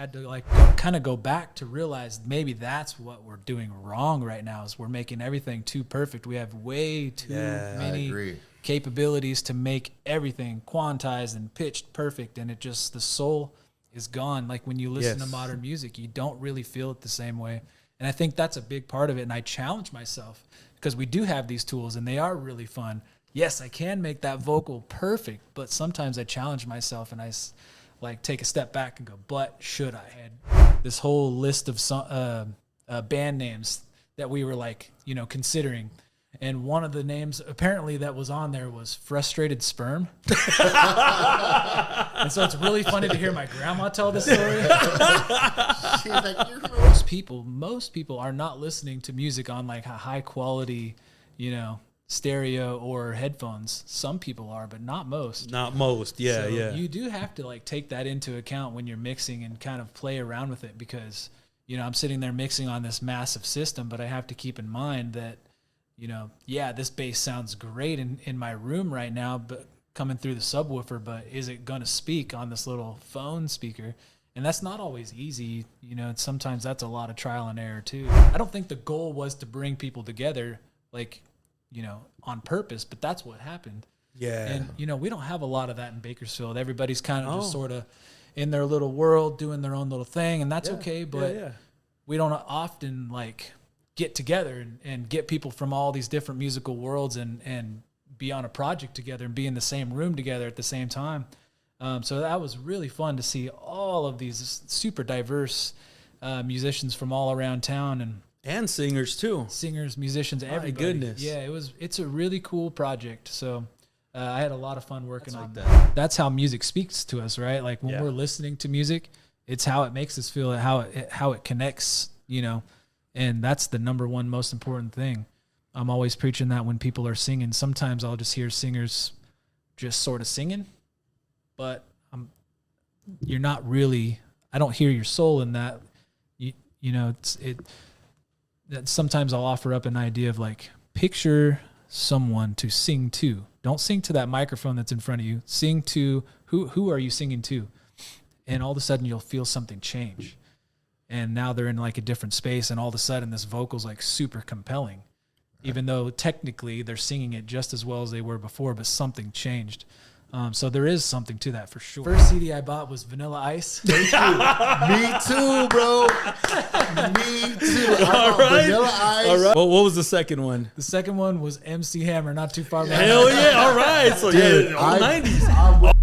had to like kind of go back to realize maybe that's what we're doing wrong right now is we're making everything too perfect. We have way too many capabilities to make everything quantized and pitched perfect, and it just, the soul is gone. Like when you listen to modern music, you don't really feel it the same way. And I think that's a big part of it. And I challenge myself because we do have these tools and they are really fun. Yes, I can make that vocal perfect, but sometimes I challenge myself and I like take a step back and go, but should I? Had this whole list of band names that we were like, you know, considering. And one of the names apparently that was on there was Frustrated Sperm. And so it's really funny to hear my grandma tell the story. She's like, most people are not listening to music on like a high quality, you know, stereo or headphones. Some people are, but not most. Not most. Yeah, so yeah. You do have to like take that into account when you're mixing and kind of play around with it, because, you know, I'm sitting there mixing on this massive system, but I have to keep in mind that, you know, yeah, this bass sounds great in my room right now, but coming through the subwoofer, but is it going to speak on this little phone speaker? And that's not always easy. You know, sometimes that's a lot of trial and error too. I don't think the goal was to bring people together, like, you know, on purpose, but that's what happened. Yeah. And, you know, we don't have a lot of that in Bakersfield. Everybody's kind of just sort of in their little world doing their own little thing, and that's okay, but we don't often like get together and get people from all these different musical worlds and be on a project together and be in the same room together at the same time. So that was really fun to see all of these super diverse musicians from all around town, and singers too. Singers, musicians, everybody. My goodness. Yeah, it's a really cool project. So I had a lot of fun working on that. That's how music speaks to us, right? Like when we're listening to music, it's how it makes us feel, how it connects, you know, and that's the number one most important thing. I'm always preaching that when people are singing. Sometimes I'll just hear singers just sort of singing, but you're not really, I don't hear your soul in that. You know, sometimes I'll offer up an idea of like, picture someone to sing to. Don't sing to that microphone that's in front of you. Sing to, who are you singing to? And all of a sudden you'll feel something change. And now they're in like a different space, and all of a sudden this vocal's like super compelling. Even though technically they're singing it just as well as they were before, but something changed. So there is something to that for sure. First CD I bought was Vanilla Ice. Me too, bro. Me too. All right. Vanilla Ice. All right. Well, what was the second one? The second one was MC Hammer, Not Too Far Behind. Hell yeah. All right. So Dude, yeah, all 90s.